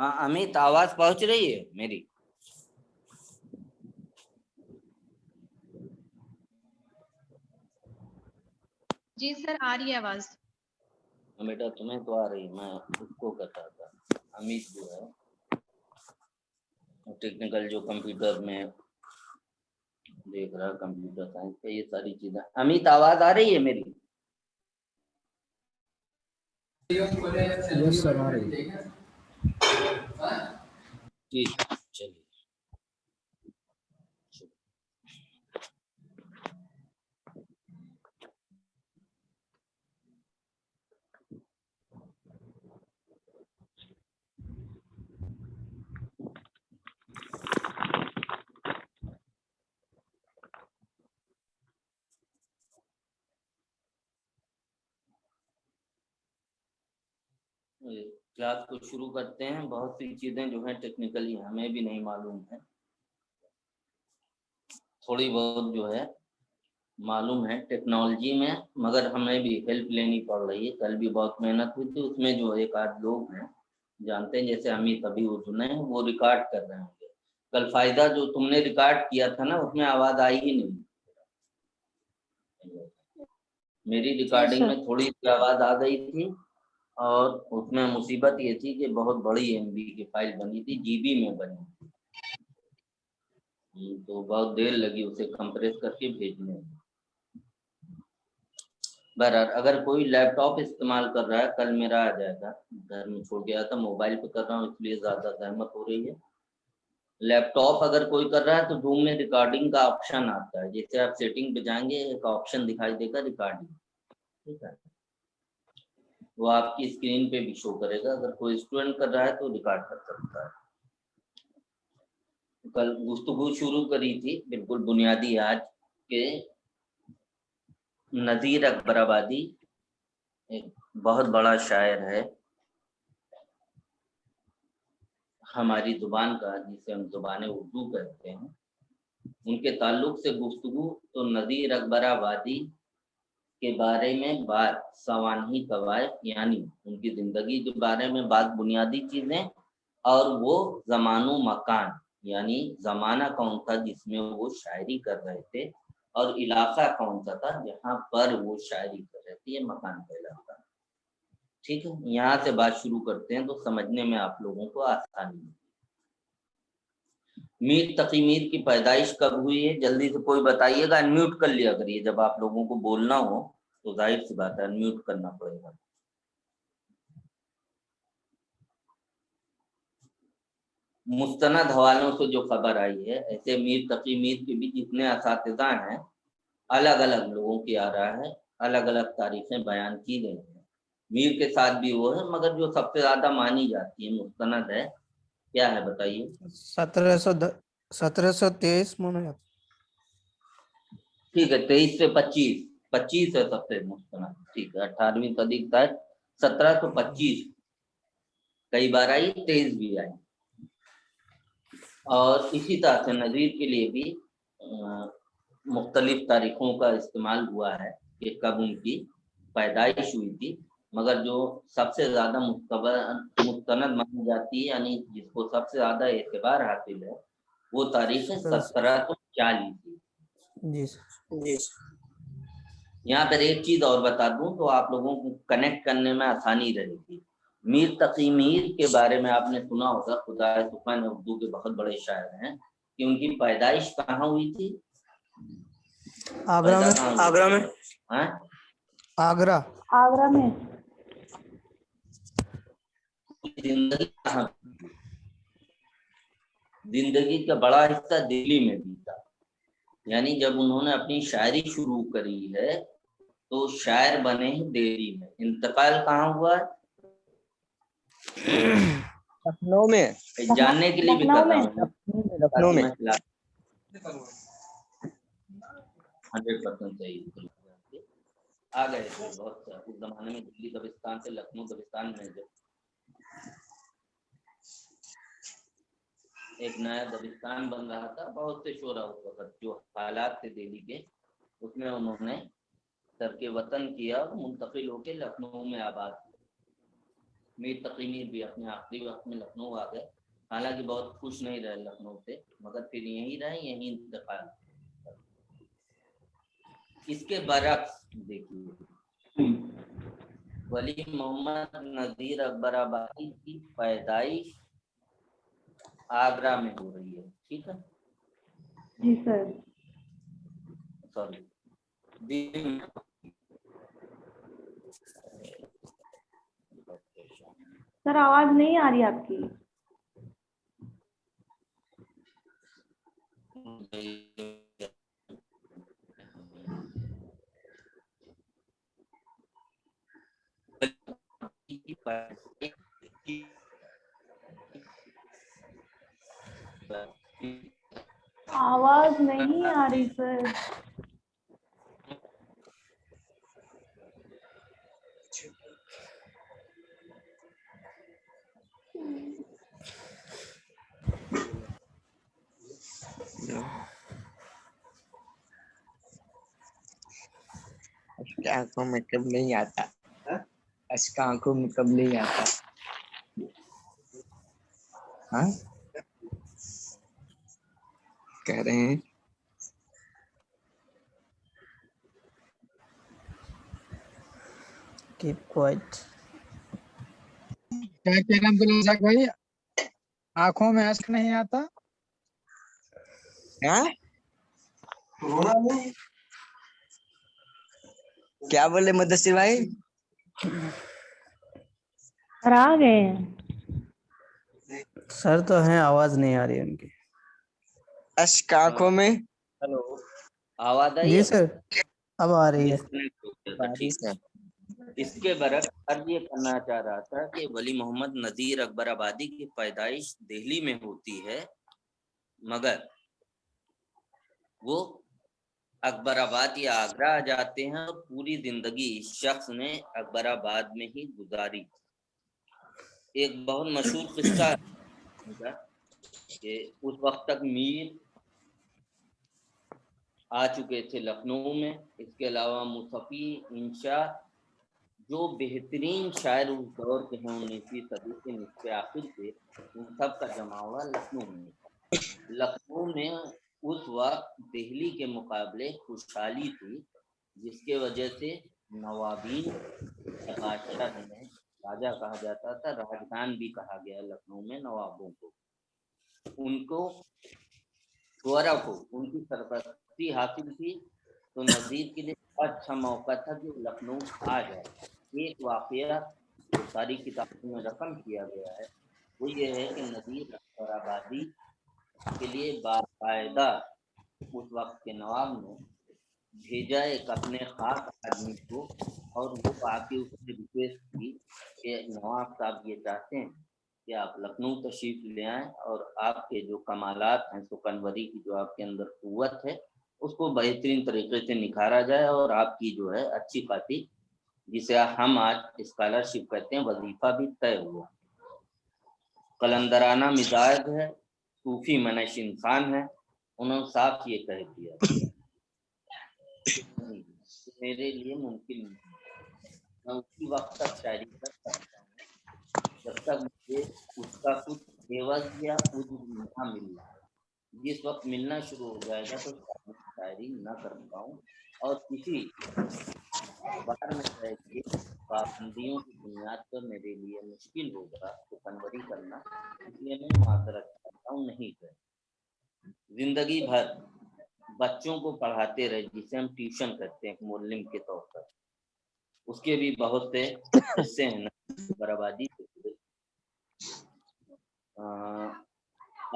हाँ अमित, आवाज पहुंच रही है मेरी? जी सर, आ रही है आवाज। बेटा तुम्हें तो आ रही, मैं उसको कर रहा था। अमित जो है टेक्निकल, जो कंप्यूटर में देख रहा है, कंप्यूटर साइंस का, ये सारी चीजें। अमित आवाज आ रही है मेरी? यस सर, आ रही है। ठीक, चलिए। क्लास को शुरू करते हैं। बहुत सी चीजें जो है टेक्निकली हमें भी नहीं मालूम है, थोड़ी बहुत जो है मालूम है टेक्नोलॉजी में, मगर हमें भी हेल्प लेनी पड़ रही है। कल भी बहुत मेहनत हुई थी, उसमें जो एक आध लोग हैं जानते हैं, जैसे अमित अभी वो सुने हैं, वो रिकॉर्ड कर रहे होंगे। कल फायदा जो तुमने रिकॉर्ड किया था ना, उसमें आवाज आई ही नहीं। मेरी रिकॉर्डिंग में थोड़ी सी आवाज आ गई थी, और उसमें मुसीबत ये थी कि बहुत बड़ी MB की फाइल बनी थी, GB में बनी थी, तो बहुत देर लगी उसे कंप्रेस करके भेजने में। बहरहाल अगर कोई लैपटॉप इस्तेमाल कर रहा है, कल मेरा आ जाएगा, घर में छोड़ गया था, मोबाइल पे कर रहा हूँ इसलिए ज्यादा सहमत हो रही है। लैपटॉप अगर कोई कर रहा है तो जूम में रिकॉर्डिंग का ऑप्शन आता है, जैसे आप सेटिंग पे जाएंगे एक ऑप्शन दिखाई देगा रिकॉर्डिंग, ठीक है, वो आपकी स्क्रीन पे भी शो करेगा। अगर कोई स्टूडेंट कर रहा है तो रिकॉर्ड कर सकता है। कल गुफ्तगू शुरू करी थी बिल्कुल बुनियादी, आज के नज़ीर अकबराबादी एक बहुत बड़ा शायर है हमारी जुबान का, जिसे हम जुबान उर्दू कहते हैं, उनके ताल्लुक से गुफ्तगू। तो नज़ीर अकबराबादी के बारे में बात, सवानही कवायद, यानी उनकी ज़िंदगी के बारे में बात, बुनियादी चीज़ें, और वो ज़मानो मकान, यानी ज़माना कौन था जिसमें वो शायरी कर रहे थे, और इलाका कौन सा था जहाँ पर वो शायरी कर रहे थे, ये मकान कहलाता है। ठीक है, यहाँ से बात शुरू करते हैं तो समझने में आप लोगों को आसानी है। मीर तकी मीर की पैदाइश कब हुई है, जल्दी से कोई बताइएगा। अनम्यूट कर लिया करिए, जब आप लोगों को बोलना हो तो जाहिर सी बात है अनम्यूट करना पड़ेगा। मुस्तनद हवालों से जो खबर आई है, ऐसे मीर तकी मीर के भी जितने असातिज़ा हैं, अलग अलग लोगों की आ रहा है, अलग अलग तारीखें बयान की गई हैं। मीर के साथ भी वो है, मगर जो सबसे ज्यादा मानी जाती है मुस्तनद है, क्या है बताइए? 1723 में। ठीक है, 23 से 25, 25 है सबसे मुस्तनद, ठीक है। 18वीं सदी तक 1725, कई बार आई, 23 भी आई। और इसी तरह से नज़ीर के लिए भी मुख्तलिफ तारीखों का इस्तेमाल हुआ है कि कब उनकी पैदाइश हुई थी, मगर जो सबसे ज्यादा मुस्तनद मानी जाती है, यानी जिसको सबसे ज्यादा एतबार हासिल है, वो तारीख है 1740 की। जी। यहाँ पर एक चीज और बता दूं तो आप लोगों को कनेक्ट करने में आसानी रहेगी। मीर तकी मीर के बारे में आपने सुना होगा, खुदा सुखान उर्दू के बहुत बड़े शायर हैं, कि उनकी पैदाइश कहाँ हुई थी? आगरा में। आगरा में? हाँ, आगरा में। जिंदगी कहाँ, जिंदगी का बड़ा हिस्सा दिल्ली में बीता, यानी जब उन्होंने अपनी शायरी शुरू करी है तो शायर बने हैं दिल्ली में। इंतकाल कहाँ हुआ है? लखनऊ में। जानने के लिए भी कर रहा हूँ, लखनऊ में। 100% सही आ गए थे। बहुत उस जमाने में दिल्ली दबिस्तान से लखनऊ दबिस्तान में जब एक नया दबिस्तान बन रहा था, बहुत से शोरा उस वक्त जो हालात थे दिल्ली के, उसमें उन्होंने तरके वतन किया और मुंतकिल होकर लखनऊ में आबाद। میر تقی میر بھی اپنے آخری وقت میں لکھنؤ آ گئے، حالانکہ بہت خوش نہیں رہے لکھنؤ سے، مگر پھر یہیں رہے، یہیں انتقال۔ اس کے برعکس دیکھیے، ولی محمد نذیر اکبر آبادی کی پیدائش آگرہ میں ہو رہی ہے، ٹھیک ہے جی سر۔ سوری سر آواز نہیں آ رہی آپ کی۔ آواز نہیں آ رہی سر۔ آنکھوں میں کب نہیں آتا، اشک آنکھوں میں کب نہیں آتا۔ ہاں کہہ رہے ہیں keep quiet۔ کیا کہہ رہے ہیں عبدالرزاق بھائی؟ آنکھوں میں اشک نہیں آتا؟ کیا بولے مدثر بھائی؟ سر آ گئے ہیں؟ سر تو ہیں، آواز نہیں آ رہی ان کی۔ اشک آنکھوں میں۔ ہلو، آواز آئی؟ جی سر اب آ رہی ہے۔ ڈسکنیکٹ ہو گیا تھا، ٹھیک ہے۔ اس کے برعکس عرض یہ کرنا چاہ رہا تھا کہ ولی محمد نذیر اکبر آبادی کی پیدائش دہلی میں ہوتی ہے، مگر وہ اکبر آباد یا آگرہ آ جاتے ہیں اور پوری زندگی اس شخص نے اکبر آباد میں ہی گزاری۔ ایک بہت مشہور قصہ ہے کہ اس وقت تک میر آ چکے تھے لکھنؤ میں، اس کے علاوہ مصفی، انشا، جو بہترین شاعر اس دور کے ہیں 19ویں صدی کے نصف آخر کے، ان سب کا جمع ہوا لکھنؤ میں۔ لکھنؤ میں اس وقت دہلی کے مقابلے خوشحالی تھی، جس کے وجہ سے نوابین، بادشاہ جنہیں راجہ کہا جاتا تھا، راجدان بھی کہا گیا لکھنؤ میں نوابوں کو، ان کو شعراء کو ان کی سرپرستی حاصل تھی، تو نذیر کے لیے اچھا موقع تھا کہ لکھنؤ آ جائے۔ ایک واقعہ جو ساری کتابوں میں رقم کیا گیا ہے وہ یہ ہے کہ نذیر اکبر آبادی کے لیے باقاعدہ اس وقت کے نواب نے بھیجا ایک اپنے خاص آدمی کو، اور وہ آ کے اس سے ریکویسٹ کی کہ نواب صاحب یہ چاہتے ہیں کہ آپ لکھنؤ تشریف لے آئیں اور آپ کے جو کمالات ہیں سخنوری کی جو آپ کے اندر قوت ہے اس کو بہترین طریقے سے نکھارا جائے، اور آپ کی جو ہے اچھی خاطی، جسے ہم آج اسکالرشپ کہتے ہیں، وظیفہ بھی طے ہوا۔ قلندرانہ مزاج ہے، صوفی منش انسان ہے، انہوں نے صاف یہ کہہ دیا میرے لیے ممکن نہیں، میں اسی وقت تک شاعری کر سکتا ہوں جب تک مجھے اس کا کچھ عوض یا عجر نہ مل رہا ہے۔ جس وقت ملنا شروع ہو جائے گا تو شاعری نہ کر پاؤں، اور کسی بار میں رہ پابندیوں کی بنیاد پر میرے لیے مشکل ہوگا سخنوری کرنا، اس لیے میں معذرت کرتا ہوں، نہیں کر۔ زندگی بھر بچوں کو پڑھاتے رہے، جسے ہم ٹیوشن کرتے ہیں ایک معلم کے طور پر، اس کے بھی بہت سے قصے ہیں برآبادی سے۔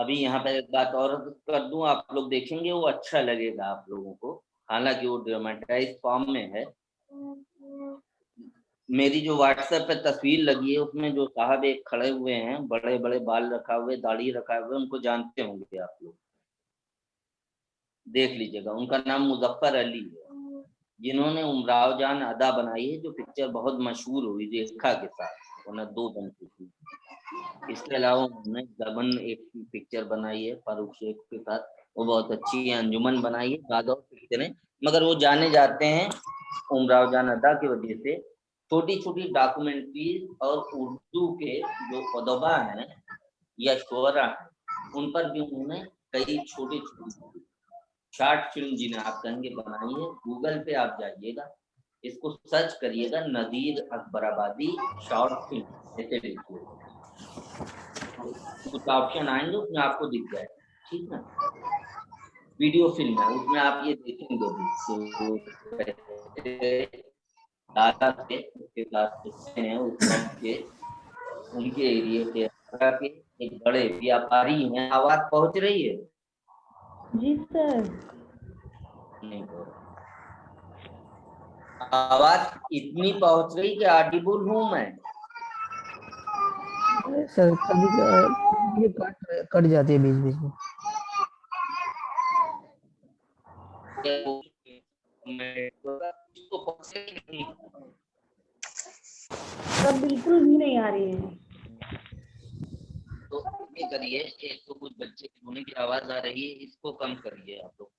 ابھی یہاں پہ ایک بات اور کر دوں، آپ لوگ دیکھیں گے وہ اچھا لگے گا آپ لوگوں کو، حالانکہ وہ ڈراماٹائز فارم میں ہے۔ میری جو واٹس ایپ پہ تصویر لگی ہے اس میں جو صاحب ایک کھڑے ہوئے ہیں، بڑے بڑے بال رکھا ہوئے، داڑھی رکھا ہوئے، ان کو جانتے ہوں گے آپ لوگ، دیکھ لیجیے گا، ان کا نام مظفر علی ہے، جنہوں نے امراؤ جان ادا بنائی ہے، جو پکچر بہت مشہور ہوئی ریکھا کے ساتھ، انہیں 2 بن چکی۔ اس کے علاوہ انہوں نے دمن ایک پکچر بنائی ہے فاروق شیخ کے ساتھ، وہ بہت اچھی ہے، انجمن بنائی ہے، زیادہ پکچریں، مگر وہ جانے جاتے ہیں امراؤ جان ادا کی وجہ سے छोटी छोटी डॉक्यूमेंट्रीज और उर्दू के जो अदबा हैं या शुअरा हैं, उन पर भी उन्होंने कई छोटे छोटे शॉर्ट फिल्म जिन्हें आप कहेंगे बनाई है। गूगल पे आप जाइएगा, इसको सर्च करिएगा, नदीर अकबराबादी शॉर्ट फिल्म ऐसे लिखिएगा, कुछ ऑप्शन आएंगे उसमें आपको दिख जाएगा, ठीक है। वीडियो फिल्म है, उसमें आप ये देखेंगे भी दादा थे उसके साथ हैं उसके उनके एरिया के एक बड़े व्यापारी हैं। आवाज पहुंच रही है? जी सर। नहीं पहुंच, आवाज इतनी पहुंच रही कि ऑडिबल हूं मैं। सर कभी कट जाती है बीच बीच में। सर बिल्कुल भी नहीं आ रही है। तो ये करिए, एक तो कुछ बच्चे के रोने की आवाज आ रही है, इसको कम करिए आप लोग।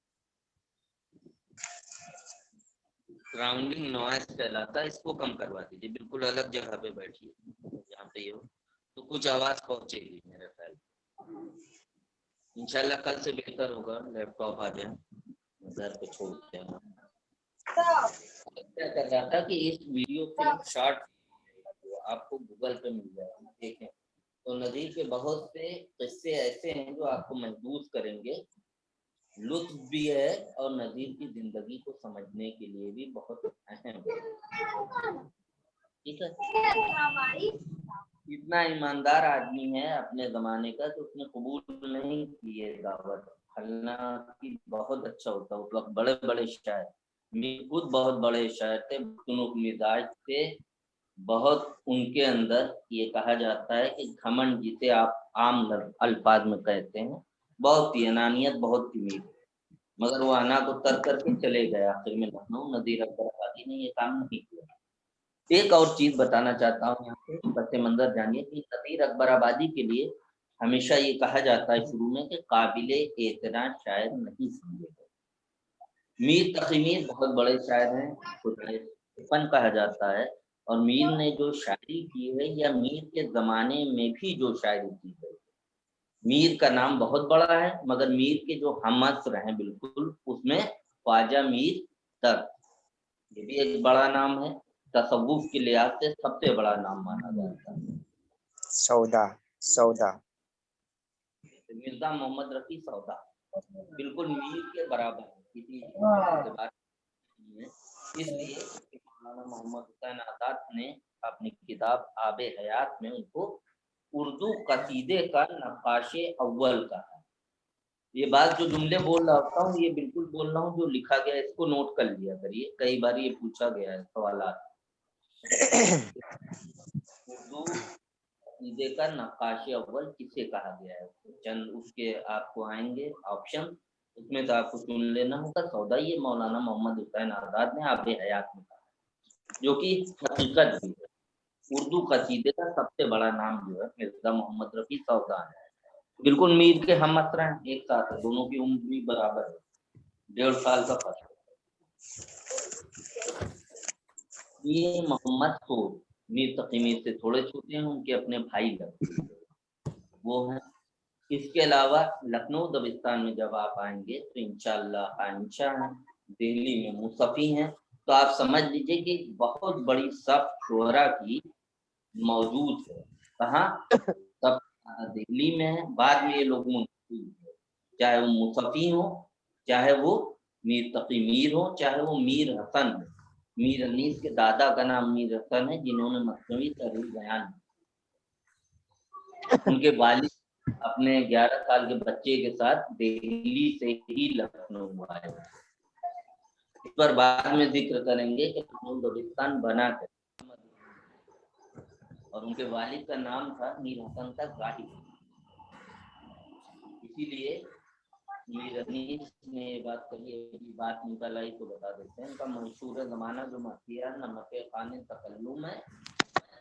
सराउंडिंग नॉइज कहलाता है, इसको कम करवा दीजिए, बिल्कुल अलग जगह पे बैठिए जहाँ पे ये हो, तो कुछ आवाज पहुंचेगी मेरे ख्याल। इंशाल्लाह कल से बेहतर होगा, लैपटॉप आ जाए, घर पे छोड़ते हैं। क्या कर रहा था कि इस वीडियो फिल्म शॉर्ट आपको गूगल पे मिल जाएगा, देखें तो नदीर के बहुत से किस्से ऐसे हैं जो आपको महसूस करेंगे, लुत्फ भी है और नदीर की जिंदगी को समझने के लिए भी बहुत अहम है, ठीक है। इतना ईमानदार आदमी है अपने जमाने का कि उसने कबूल नहीं की है दावत, हालांकि बहुत अच्छा होता उस वक्त। बड़े बड़े शायर, खुद बहुत बड़े शायर थे, खुनुक मिजाज थे, बहुत उनके अंदर ये कहा जाता है कि घमंड जिसे आप आम अल्फाज में कहते हैं, बहुत थी अनानियत, बहुत थी मीर, मगर वो अना को तर करके चले गए आखिर में लखनऊ। नदीर अकबराबादी ने ये काम नहीं किया। एक और चीज बताना चाहता हूँ यहाँ पे, पस मंजर जानिए कि नदीर अकबराबादी के लिए हमेशा ये कहा जाता है शुरू में कि काबिले एतराज शायर नहीं समझे गए। मीर तकी मीर बहुत बड़े शायर हैं, फन कहा जाता है, और मीर ने जो शायरी की है या मीर के जमाने में भी जो शायरी की है, मीर का नाम बहुत बड़ा है, मगर मीर के जो हमअस्र हैं बिल्कुल उसमें ख्वाजा मीर तक, ये भी एक बड़ा नाम है, तसव्वुफ के लिहाज से सबसे बड़ा नाम माना जाता है। सौदा सौदा मिर्जा मोहम्मद रफी सौदा बिल्कुल मीर के बराबर है, किसी एतबार नहीं है। इसलिए मौलाना मोहम्मद हुसैन आजाद ने अपनी किताब आबे हयात में उनको उर्दू कसीदे का नक्काशे अव्वल कहा। ये बात जो जुमले बोल रहा हूँ ये बिल्कुल बोल रहा हूँ जो लिखा गया, इसको नोट कर लिया करिए, कई बार ये पूछा गया है सवालात। उर्दू कसीदे का नक्काशे अव्वल किसे कहा गया है, चंद उसके आपको आएंगे ऑप्शन, उसमें तो आपको चुन लेना होगा। सौदा ये मौलाना मोहम्मद हुसैन आजाद ने आबे हयात में कहा, जो कि हकीकत भी है। उर्दू कसीदे का सबसे बड़ा नाम जो है मिर्जा मोहम्मद रफी सौदा है, बिल्कुल मीर के हम असरा हैं, एक साथ है, दोनों की उम्र भी बराबर है, 1.5 साल का फर्क। ये मोहम्मद को मीर तकी मीर से थोड़े छोटे हैं, उनके अपने भाई लगते हैं वो हैं। इसके अलावा लखनऊ दबिस्तान में जब आप आएंगे तो इंशाअल्लाह आइंशा हैं, दिल्ली में मुसफ़ी हैं, तो आप समझ लीजिए कि बहुत बड़ी सफ शोहरा की मौजूद है। कहाँ? सब दिल्ली में है, बाद में ये लोग मुंतकिल हुए, चाहे वो मुसफ़ी हो, चाहे वो मीर तकी मीर हो, चाहे वो मीर हसन हो। मीर अनीस के दादा का नाम मीर हसन है, जिन्होंने मसनवी तहरीर बयान, उनके वालिद अपने 11 साल के बच्चे के साथ दिल्ली से ही लखनऊ आए। इस पर बाद में जिक्र करेंगे कि लखनऊ दबिस्तान बना कर, और उनके वालिद का नाम था मीर हसन का गाहिब, इसीलिए मीर अनीस ने बात कही, बात निकल आई तो बता देते हैं। उनका मशहूर जमाना जो मसिया नमक खाने तकल्लुम है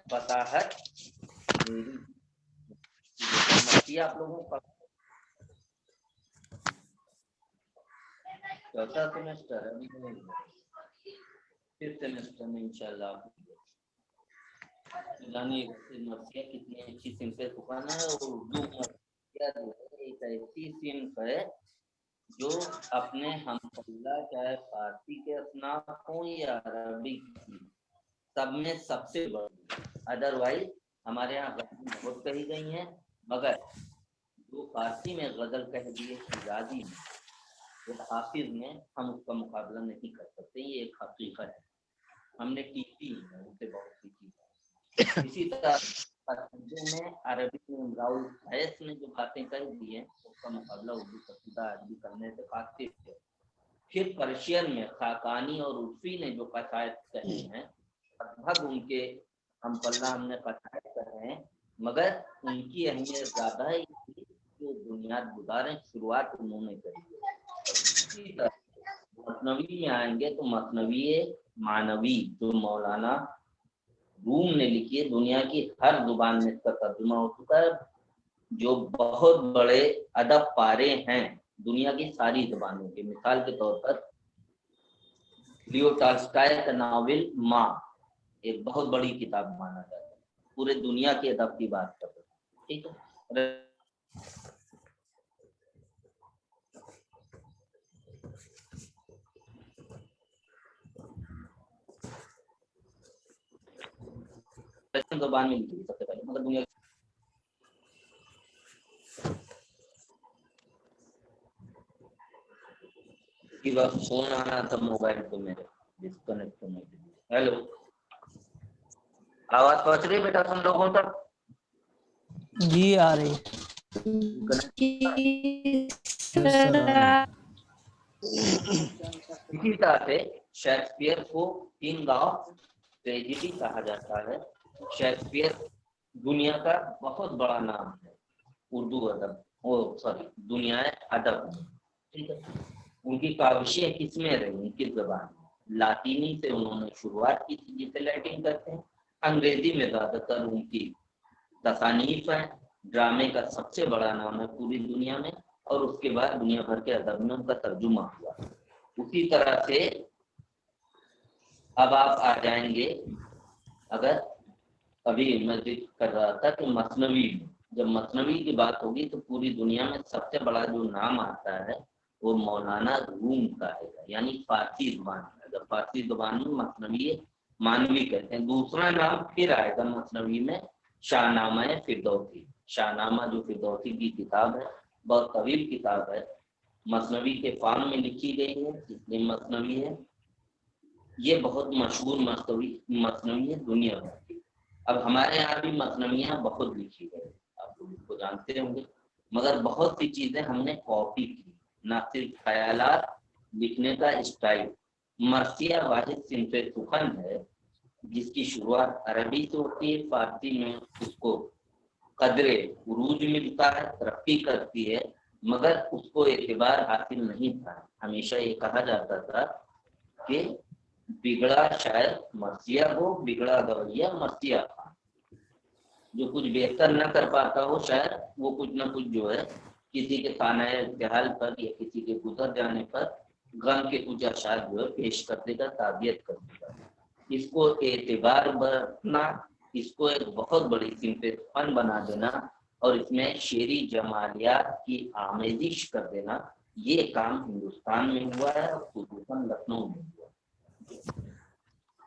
फसाहत मेरी, मसिया आप लोगों का चौथा सेमेस्टर अभी नहीं, 5th सेमेस्टर में इंशाल्लाह जानिए मर्सिया कितनी अच्छी सिंपल दुकान है। और उर्दू मर्सिया जो है एक ऐसी सिंफ है जो अपने हमपल्ला चाहे फारसी के असनाफ हो या अरबी की, सब में सबसे बड़ी। अदरवाइज हमारे यहाँ गजल बहुत कही गई हैं, मगर जो फारसी में गजल कह दिए शिराजी में, वो हाफिज में, हम उसका मुकाबला नहीं कर सकते। ये एक हकीकत है, हमने टीपी है उनसे बहुत सीखी है। इसी तरह में अरबी में इमराउल कैस ने जो बातें कह दी हैं, उसका मुकाबला उर्दू कसीदा अरबी करने से काफी है। फिर पर्शियन में खाकानी और उर्फी ने जो कसायद कहे हैं, लगभग उनके हम पल्ला हमने कसायद कहे हैं, मगर उनकी अहमियत ज्यादा है, जो बुनियाद गुजारें शुरुआत उन्होंने करी है। इसी तरह मसनवी में आएंगे तो मसनवी मानवी जो मौलाना रूम ने लिखी है, दुनिया की हर जुबान में इसका तर्जुमा हो चुका है। जो बहुत बड़े अदब पारे हैं दुनिया की सारी जुबानों के, मिसाल के तौर पर लियो टॉल्स्टॉय का नावल माँ एक बहुत बड़ी किताब माना जाता है, पूरे दुनिया के अदब की बात कर रहे हैं, ठीक है। जुबान में लिखी सबसे पहले, मतलब दुनिया की बात। फोन आना था मोबाइल पे मेरे, डिस्कनेक्ट होने के लिए। हेलो, आवाज पहुंच रही है बेटा तुम लोगों तक? जी आ रही। इसी तरह से शेक्सपियर को किंग ऑफ ट्रेजेडी कहा जाता है। शेक्सपियर दुनिया का बहुत बड़ा नाम है उर्दू अदब, दुनिया अदब, ठीक है। उनकी काविशें किसमें रही, उनकी जबान लातीनी से उन्होंने शुरुआत की थी, जिसे लैटिन कहते हैं। अंग्रेजी में ज्यादातर उनकी तसानीफ है। ड्रामे का सबसे बड़ा नाम है पूरी दुनिया में, और उसके बाद दुनिया भर के अदब में उनका तर्जुमा हुआ। उसी तरह से अब आप आ जाएंगे, अगर अभी मैं जिक्र कर रहा था कि मसनवी, जब मसनवी की बात होगी तो पूरी दुनिया में सबसे बड़ा जो नाम आता है वो मौलाना रूम का है, यानी फारसी जुबान। अगर फारसी जुबान में मसनवी मानवी कहते हैं। दूसरा नाम फिर आएगा मसनवी में शाहनामा फिरदौसी। शाहनामा जो फिरदौसी की किताब है, बहुत तवील किताब है, मसनवी के फार्म में लिखी गई है, इसलिए मसनवी है। ये बहुत मशहूर मसनवी है दुनिया भर की। अब हमारे यहाँ भी मसनवियाँ बहुत लिखी गई, आप लोग इसको जानते होंगे, मगर बहुत सी चीजें हमने कॉपी की, ना सिर्फ ख्यालात लिखने का स्टाइल। मर्सिया वाहिद सिंफे सुखन है जिसकी शुरुआत अरबी से होती है, फारसी में उसको कदरे उरूज मिलता है, तरक्की करती है, मगर उसको एतबार हासिल नहीं था। हमेशा ये कहा जाता था कि बिगड़ा शायर मर्सिया हो, बिगड़ा गवैया मर्सिया खान। जो कुछ बेहतर न कर पाता हो शायर, वो कुछ न कुछ जो है किसी के खाना इस्तेहाल पर या किसी के गुजर जाने पर गम के कुछ अशार जो है पेश कर देगा, ताबियत कर देगा। इसको एतबार बरतना, इसको एक बहुत बड़ी सिंपल फन बना देना और इसमें शेरी जमालियात की आमेजिश कर देना, ये काम हिंदुस्तान में हुआ है और खुसूसन लखनऊ में हुआ।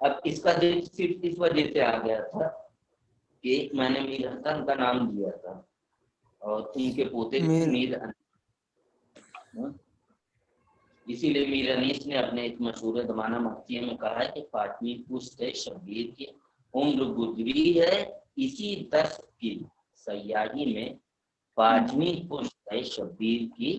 अब इसका दिल सिर्फ इस वजह से आ गया था कि मैंने मीर हसन का नाम दिया था और उनके पोते मीर इसीलिए मीर अनीस ने अपने एक मशहूर ज़माना मक्तिये में कहा है कि फातमी पुश्त शब्बीर की उम्र गुजरी है इसी दस्त की सयाही में, फातमी पुश्त शब्बीर की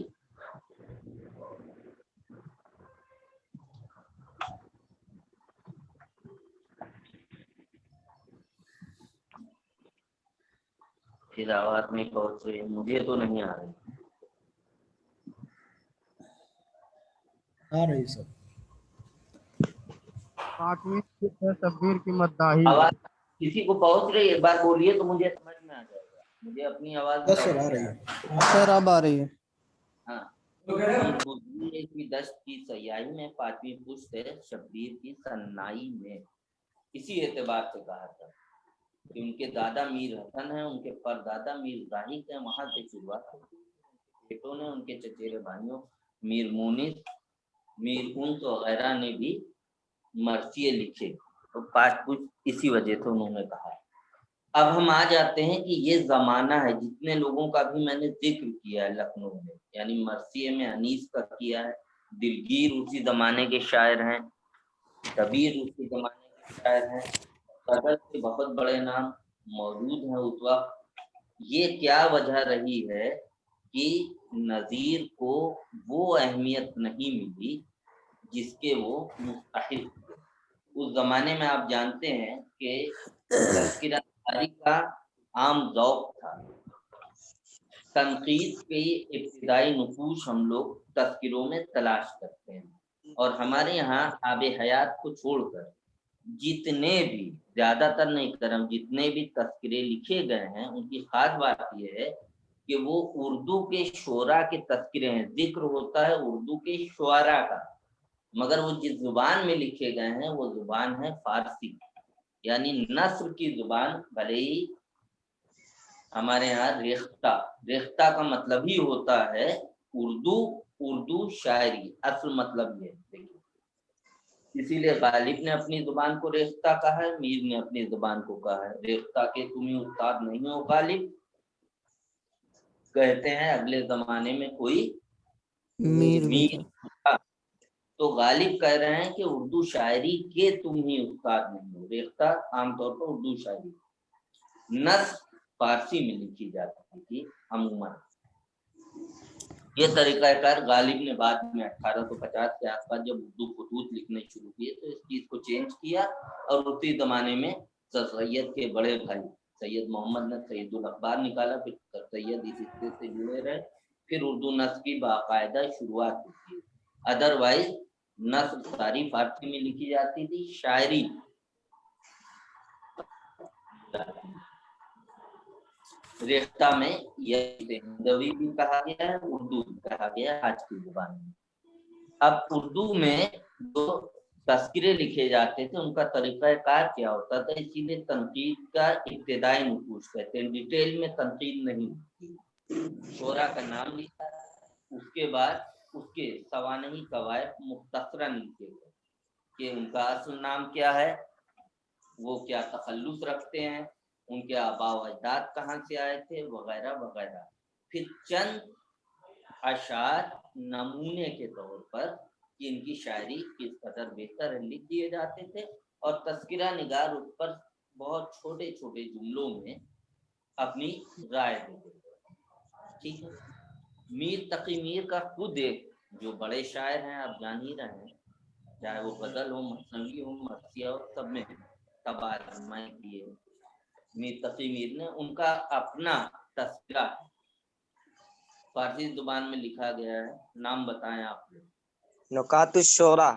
फिर आवाज में पहुंच रही, मुझे तो नहीं आ रही। आ रही सब तस्वीर की मद्दाही आवाज किसी को पहुंच रही है, एक बार बोलिए तो मुझे समझ में आ जाएगा। मुझे अपनी आवाज सर आ रही है। सर अब आ रही है। हाँ, की दस्त की सयाही में, पांचवी पुश्त है शब्बीर की सन्नाई में, इसी एतबार से कहा था। कि उनके दादा मीर हसन हैं, उनके परदादा मीर जाहिद हैं, वहां से शुरुआत होती है। बेटों ने, उनके चचेरे भाइयों मीर मुनिस, मीर उन्स वगैरह ने भी मरसिए लिखे, तो पाठ कुछ इसी वजह से उन्होंने कहा। अब हम आ जाते हैं कि ये जमाना है, जितने लोगों का भी मैंने जिक्र किया है लखनऊ में, यानी मरसिए में अनीस का किया है, दिलगीर उसी जमाने के शायर हैं, कबीर उसी जमाने के शायर हैं, सदर के बहुत बड़े नाम मौजूद हैं उस वक्त। ये क्या वजह रही है कि नज़ीर को वो अहमियत नहीं मिली जिसके वो मुस्तहिक थे। उस जमाने में आप जानते हैं कि तज़किराकारी का आम ज़ौक़ था। तनकीद के इब्तिदाई नुकूश हम लोग तज़किरों में तलाश करते हैं, और हमारे यहाँ आब हयात को छोड़कर जितने भी, ज़्यादातर नहीं करम, जितने भी तज़किरे लिखे गए हैं उनकी खास बात यह है कि वो उर्दू के शोरा के तज़किरे हैं। जिक्र होता है उर्दू के शुआरा का, मगर वो जिस जुबान में लिखे गए हैं वो जुबान है फारसी, यानी नस्र की जुबान। भले ही हमारे यहाँ रेख्ता का मतलब ही होता है उर्दू शायरी, असल मतलब ये देखिए। इसीलिए गालिब ने अपनी जुबान को रेख्ता कहा है, मीर ने अपनी जुबान को कहा है रेख्ता के। तुम ही उस्ताद नहीं हो गालिब, कहते हैं अगले जमाने में कोई मीर था। तो गालिब कह रहे हैं कि उर्दू शायरी के तुम ही उस्ताद नहीं हो। रेख्ता आमतौर पर उर्दू शायरी, नस्र फारसी में लिखी जाती थी अमूमन। ये तरीकाकार गालिब ने बाद में 1850 के आसपास जब उर्दू खतूत लिखने शुरू किए तो इस चीज को चेंज किया, और उसी जमाने में सैयद के बड़े भाई सैयद मोहम्मद ने सैयदुल अखबार निकाला, फिर सैयद इस हिस्से से जुड़े रहे, फिर उर्दू नस्र की बाकायदा शुरुआत होती है। अदरवाइज नस्र सारी फारसी में लिखी जाती थी, शायरी रेख्ता में यह हिंदवी भी कहा गया है, उर्दू भी कहा गया है आज की जुबान में। अब उर्दू में जो तस्करे लिखे जाते थे उनका तरीकाकार क्या होता था, इसीलिए तनकीद का इब्तिदाई नुकूश कहते हैं। डिटेल में तनकीद नहीं होती, शोरा का नाम लिखा, उसके बाद उसके सवानही कवायद मुख्तसरन लिखे गए कि उनका असल नाम क्या है, वो क्या तखल्लुस रखते हैं, उनके आबा व अजदाद कहाँ से आए थे, वगैरह वगैरह। फिर चंद अशार नमूने के तौर पर कि इनकी शायरी किस कदर बेहतर है लिख दिए जाते थे, और तस्किरा निगार उस पर बहुत छोटे छोटे जुमलों में अपनी राय देते थे। ठीक है। मीर तकी मीर का खुद एक जो बड़े शायर हैं, आप जान ही रहे हैं, चाहे वो गजल हो, मसनवी हो, मरसिया हो, सब में तबारमाई किए मीर तकी मीर ने। उनका अपना तस्करा फारसी जुबान में लिखा गया है, नाम बताएं आप लोग। नुकातुश्शोरा,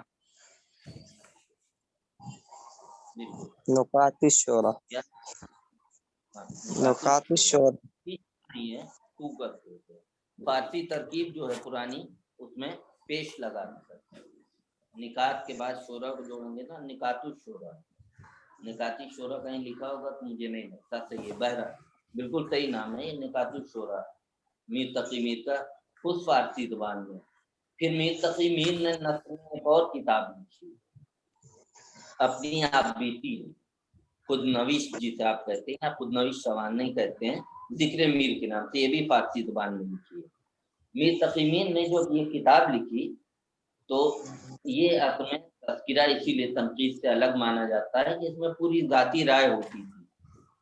नुकातुश्शोरा, नुकातुश्शोरा नहीं है, फारसी तरकीब जो है पुरानी, उसमें पेश लगा निकात के बाद शोरा को जोड़ेंगे ना, निकातुश्शोरा। निकाती शोरा कहीं लिखा होगा तो मुझे नहीं लगता सही है, बहरा बिल्कुल सही नाम है ये निकातुश्शोरा, मीर तकी मीर का, उस फारसी जुबान में। फिर मीर तकी मीर ने नस्र में एक और किताब लिखी, अपनी आप बीती, खुद नविश जिसे आप कहते हैं, आप खुद नविश सवान नहीं कहते हैं, जिक्र मीर के नाम से, ये भी फारसी जुबान में लिखी है। मीर तकी मीर ने जो ये किताब लिखी, तो ये असल में तज़किरा इसीलिए तनकीद से अलग माना जाता है कि इसमें पूरी जाती राय होती थी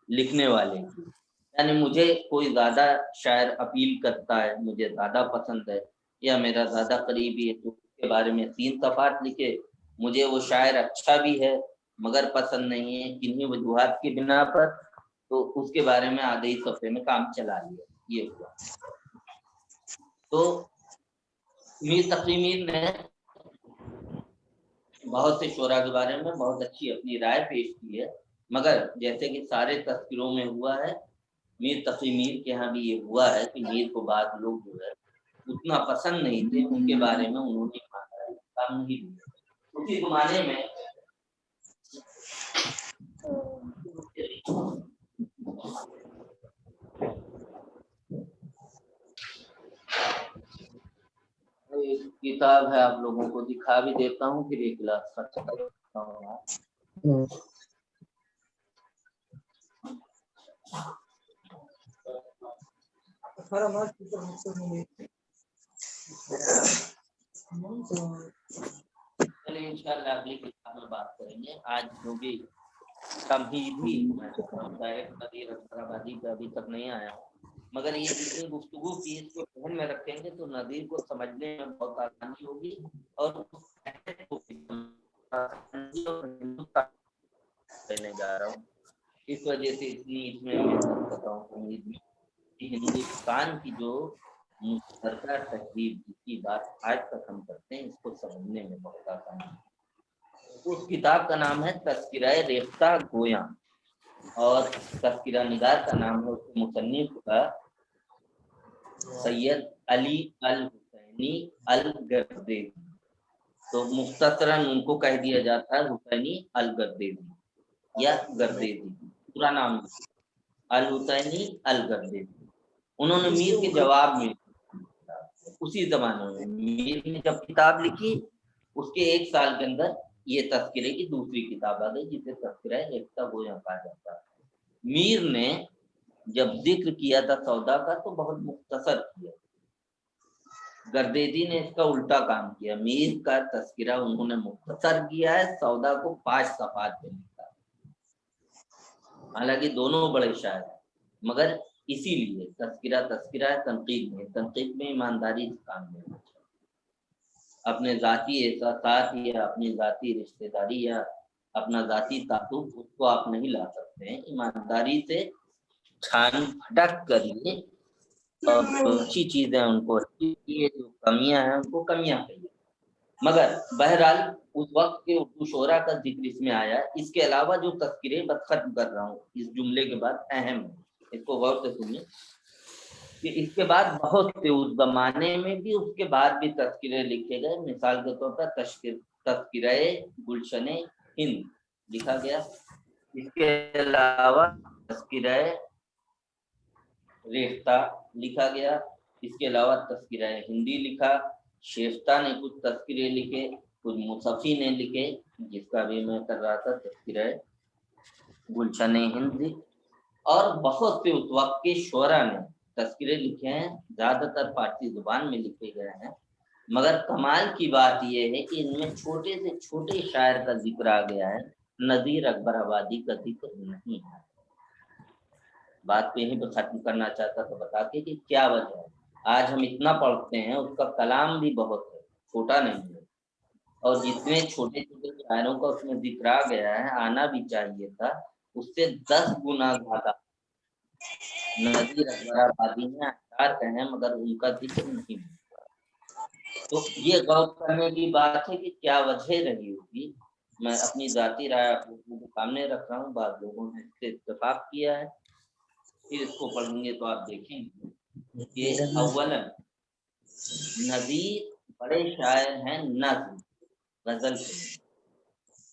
लिखने वाले की, यानी मुझे कोई ज्यादा शायर अपील करता है, मुझे ज्यादा पसंद है, या मेरा ज्यादा करीबी है, तो उसके बारे में 3 सफ़ात लिखे। मुझे वो शायर अच्छा भी है मगर पसंद नहीं है किन्हीं वजूहात की बिना पर, तो उसके बारे में आधे ही सफ़े में काम चला लिया, ये हुआ। तो मीर तकी मीर ने बहुत से शोरा के बारे में बहुत अच्छी अपनी राय पेश की है, मगर जैसे कि सारे तस्करों में हुआ है, मीर तकी मीर के यहाँ भी ये हुआ है कि मीर को बाद लोग जो है उतना पसंद नहीं थे, उनके बारे में उन्होंने काम नहीं लिया। उसी जमाने में किताब है, आप लोगों को दिखा भी देता हूँ, फिर एक गिलास का चाय देता हूँ। चलिए इंशाल्लाह अगली किताब में बात करेंगे। आज जो भी तमहीद थी, मैं डायरेक्ट नदीर अकबराबादी पे अभी तक नहीं आया हूँ, मगर ये जितनी गुफ्तगू की इसको ध्यान में रखेंगे तो नदीर को समझने में बहुत आसानी होगी और कहने जा रहा हूँ। इस वजह से इतनी इसमें मेहनत करता हूँ उम्मीद में कि हिंदुस्तान की जो मुश्तरका तहजीब जिसकी बात आज तक हम करते हैं, इसको समझने में बहुत आसानी है। उस किताब का नाम है तज़किरा रेख्ता गोया और तज़किरा निगार का नाम है उसके मुसन्निफ का सैयद अली अल हुसैनी अल गर्देवी। तो मुख्तसरन उनको कह दिया जाता है हुसैनी अल गर्देवी या गर्देवी, पूरा नाम अल हुसैनी अल गर्देवी। उन्होंने मीर के जवाब में उसी जमाने में मीर ने जब किताब लिखी उसके एक साल के अंदर ये तज़किरे की दूसरी किताब आ गई जिसे तज़किरा रेख्ता गोया कहा जाता है। मीर ने जब जिक्र किया था सौदा का तो बहुत मुख्तसर किया, गर्देदी ने इसका उल्टा काम किया। मीर का तज़किरा उन्होंने मुख्तसर किया है, सौदा को 5 सफ़ात में लिखा। हालांकि दोनों बड़े शायर हैं, मगर इसीलिए तज़किरा है, तनकीद में ईमानदारी से काम लेना चाहिए। अपने ज़ाती एहसासात या अपनी ज़ाती रिश्तेदारी या अपना ज़ाती ताल्लुक उसको आप नहीं ला सकते हैं। ईमानदारी से छान फटक करिए और जो अच्छी चीज़ें उनको अच्छी, जो कमियां हैं उनको कमियां कहिए। मगर बहरहाल उस वक्त के उर्दू शोरा का जिक्र इसमें आया। इसके अलावा जो तज़किरे बस खत्म कर रहा हूँ इस जुमले के बाद, अहम है, इसको गौर से सुनिए कि इसके बाद बहुत से उस जमाने में भी उसके बाद भी तज़किरे लिखे गए। मिसाल के तौर पर तज़किरा गुलशने हिंद लिखा गया। इसके अलावा तज़किरा रेख्ता लिखा गया। इसके अलावा तज़किरा हिंदी लिखा। शेफ्ता ने कुछ तज़किरे लिखे, कुछ मुसफ़ी ने लिखे, जिसका भी मैं कर रहा था तज़किरा गुलशने हिंद। और बहुत से उस वक्त के शोरा ने तज़किरे लिखे हैं, ज़्यादातर फारसी ज़ुबान में लिखे गए हैं। मगर कमाल की बात यह है कि इनमें छोटे से छोटे शायर का जिक्र आ गया है, नज़ीर अकबराबादी का जिक्र नहीं है। बात को यहीं पर ख़त्म करना चाहता था बता के कि क्या वजह है। आज हम इतना पढ़ते हैं, उसका कलाम भी बहुत है, छोटा नहीं है, और जितने छोटे छोटे शायरों का उसमें जिक्र आ गया है, आना भी चाहिए था, उससे 10 गुना ज़्यादा नज़ीर अकबराबादी ने अशार कहे मगर उनका जिक्र नहीं हुआ। तो ये गौर करने की बात है कि क्या वजह रही होगी। मैं अपनी ज़ाती राय आप लोगों के सामने रख रहा हूँ, बाद लोगों ने इससे इत्तेफाक किया है। फिर इसको पढ़ेंगे तो आप देखेंगे कि अव्वलन नज़ीर बड़े शायर हैं नज़्म गज़ल के,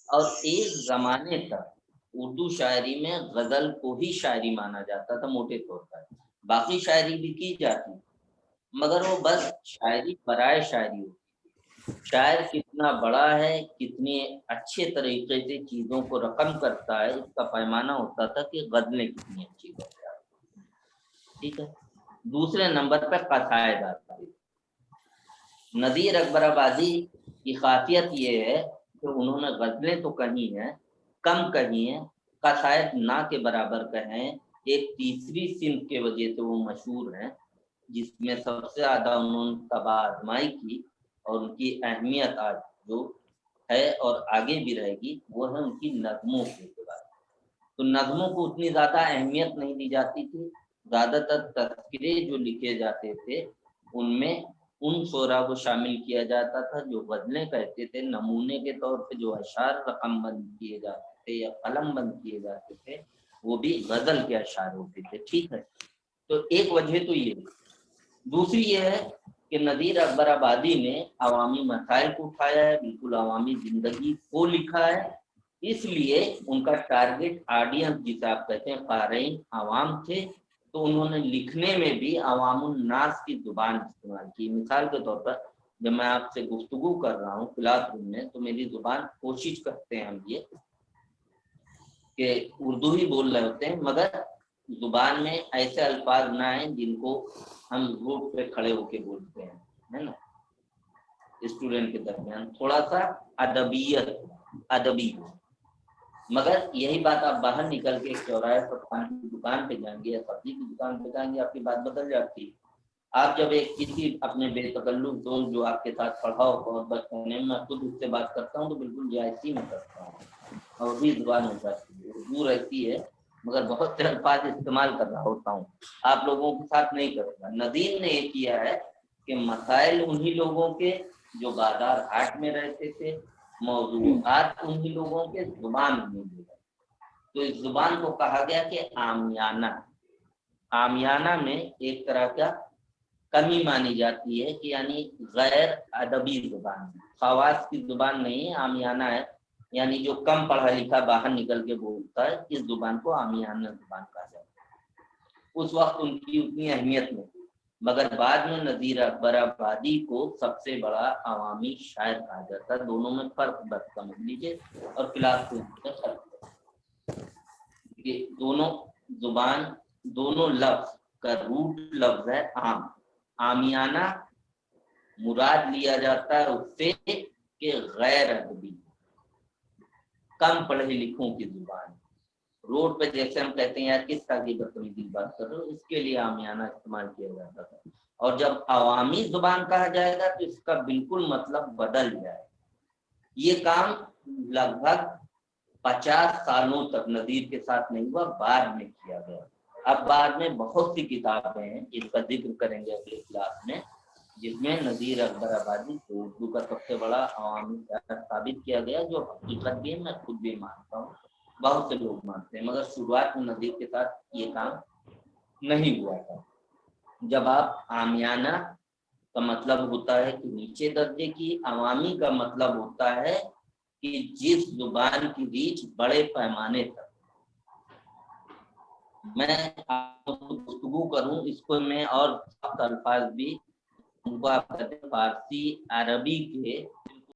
और एक ज़माने तक उर्दू शायरी में गज़ल को ही शायरी माना जाता था मोटे तौर पर। बाकी शायरी भी की जाती मगर वो बस शायरी बराए शायरी होती। शायर कितना बड़ा है, कितने अच्छे तरीके से चीज़ों को रकम करता है, इसका पैमाना होता था कि गज़लें कितनी अच्छी करता है। ठीक है। दूसरे नंबर पर क़सायद आता है। नज़ीर अकबराबादी की खासियत ये है कि उन्होंने गज़लें तो कही हैं, कम कही हैं, क़सायद ना के बराबर कहें। एक तीसरी सिंफ के वजह से वो मशहूर हैं, जिसमें सबसे ज़्यादा उन्होंने तबाह आजमाई की और उनकी अहमियत आज जो है और आगे भी रहेगी वो है उनकी नज़मों के बाद। तो नज़मों को उतनी ज़्यादा अहमियत नहीं दी जाती थी। ज़्यादातर तज़किरे जो लिखे जाते थे उनमें उन शोरा को शामिल किया जाता था जो गज़लें कहते थे। नमूने के तौर पे जो अशार रकम बंद किए जाते थे या कलम बंद किए जाते थे वो भी गज़ल के अशार होते थे। ठीक है, तो एक वजह तो ये। दूसरी ये है कि नज़ीर अकबराबादी ने अवामी मसाइल को उठाया है, बिल्कुल अवामी ज़िंदगी को लिखा है, इसलिए उनका टारगेट ऑडियंस जिसे आप कहते हैं क़ारीन आवाम थे। तो उन्होंने लिखने में भी अवामुन नास की जुबान इस्तेमाल की। मिसाल के तौर पर جب میں آپ سے گفتگو کر رہا ہوں کلاس روم میں تو میری زبان کوشش کرتے ہیں ہم یہ کہ اردو ہی بول رہے ہوتے ہیں، مگر زبان میں ایسے الفاظ نہ آئیں جن کو ہم روڈ پہ کھڑے ہو کے بولتے ہیں، ہے نا، اسٹوڈنٹ کے درمیان تھوڑا سا ادبیت ادبی ہو۔ مگر یہی بات آپ باہر نکل کے چوراہے پر پان کی دکان پہ جائیں گے یا سبزی کی دکان پہ جائیں گے، آپ کی بات بدل جاتی ہے۔ آپ جب ایک کسی اپنے بے تکلف دوست جو آپ کے ساتھ پڑھا ہو بہت بچپنے میں خود اس سے بات کرتا ہوں تو بالکل جائزی میں کرتا ہوں اور بھی زبان ہو جاتی ہے، اردو رہتی ہے مگر بہت سے الفاظ استعمال کر رہا ہوتا ہوں، آپ لوگوں کے ساتھ نہیں کرتا۔ نذیر نے یہ کیا ہے کہ مسائل انہی لوگوں کے جو بازار ہاٹ میں رہتے تھے، موضوعات انہی لوگوں کے، زبان انہی لوگوں، تو اس زبان کو کہا گیا کہ عامیانہ۔ عامیانہ میں ایک طرح کا کمی مانی جاتی ہے کہ یعنی غیر ادبی زبان، خواص کی زبان نہیں، عامیانہ ہے، یعنی جو کم پڑھا لکھا باہر نکل کے بولتا ہے، اس زبان کو عامیانہ زبان کہا جاتا ہے۔ اس وقت ان کی اتنی اہمیت نہیں، مگر بعد میں نذیر اکبر آبادی کو سب سے بڑا عوامی شاعر کہا جاتا ہے۔ دونوں میں فرق بس سمجھ لیجیے اور کلاس کو فرق، یہ دونوں زبان، دونوں لفظ کا روٹ لفظ ہے عام۔ عامیانہ مراد لیا جاتا ہے اس سے کہ غیر ادبی، کم پڑھے لکھوں کی زبان۔ روڈ پہ جیسے ہم کہتے ہیں یار کس طرح کی بدتمیزی بات کر رہے ہو، اس کے لیے عامیانہ استعمال کیا جاتا تھا، اور جب عوامی زبان کہا جائے گا تو اس کا بالکل مطلب بدل جائے۔ یہ کام لگ بھگ 50 سالوں تک نذیر کے ساتھ نہیں ہوا، بعد میں کیا گیا۔ اب بعد میں بہت سی کتابیں ہیں جن کا ذکر کریں گے اگلے کلاس میں، جس میں نذیر اکبر آبادی کو اردو کا سب سے بڑا عوامی شاعر ثابت کیا گیا، جو حقیقت بھی میں خود بھی مانتا ہوں، بہت سے لوگ مانتے ہیں، مگر شروعات میں نذیر کے ساتھ یہ کام نہیں ہوا تھا۔ جب آپ عامیانہ کا مطلب ہوتا ہے کہ نیچے درجے کی، عوامی کا مطلب ہوتا ہے کہ جس زبان کی ریچ بڑے پیمانے تک۔ میں آپ کو گفتگو کروں اس کو میں اور الفاظ بھی ان کو آپ کہتے ہیں فارسی عربی کے